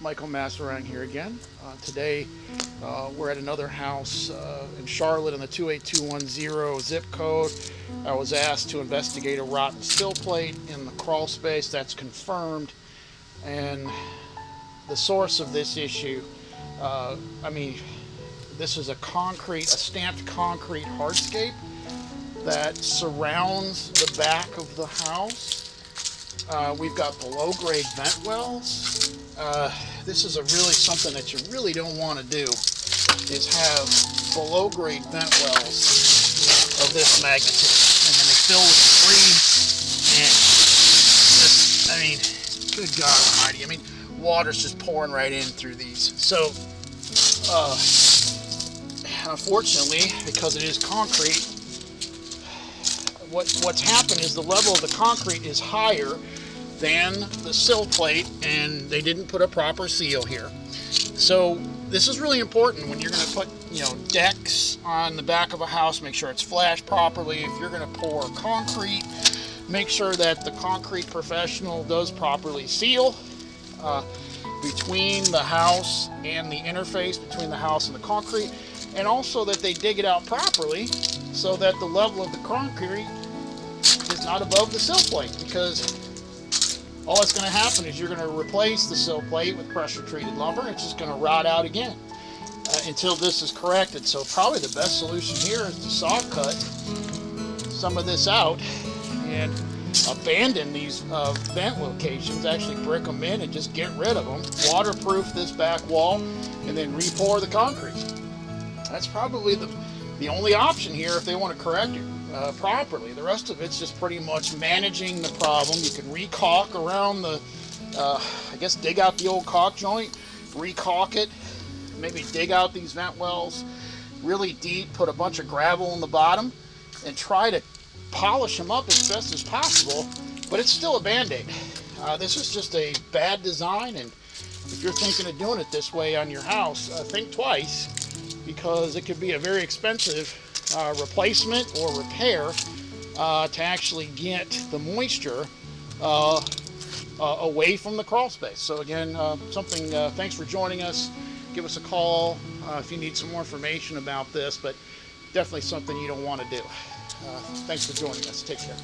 Michael Masserang here again. Today we're at another house in Charlotte in the 28210 zip code. I was asked to investigate a rotten sill plate in the crawl space. That's confirmed. And the source of this issue, this is a stamped concrete hardscape that surrounds the back of the house. We've got below grade vent wells. This is something that you really don't want to do, is have below grade vent wells of this magnitude. And then they fill with debris, and good God almighty. Water's just pouring right in through these. So, unfortunately, because it is concrete, what's happened is the level of the concrete is higher than the sill plate, and they didn't put a proper seal here. So this is really important when you're going to put decks on the back of a house. Make sure it's flashed properly. If you're going to pour concrete, make sure that the concrete professional does properly seal between the house and the interface between the house and the concrete, and also that they dig it out properly so that the level of the concrete is not above the sill plate, because all that's going to happen is you're going to replace the sill plate with pressure treated lumber. It's just going to rot out again until this is corrected. So probably the best solution here is to saw cut some of this out and abandon these vent locations, actually brick them in and just get rid of them, waterproof this back wall, and then re-pour the concrete. That's probably the only option here if they want to correct it properly. The rest of it's just pretty much managing the problem. You can re-caulk around the, dig out the old caulk joint, re-caulk it, maybe dig out these vent wells really deep, put a bunch of gravel in the bottom, and try to polish them up as best as possible, but it's still a band-aid. This is just a bad design, and if you're thinking of doing it this way on your house, think twice, because it could be a very expensive replacement or repair to actually get the moisture away from the crawl space. So again, thanks for joining us. Give us a call if you need some more information about this, but definitely something you don't want to do. Thanks for joining us. Take care.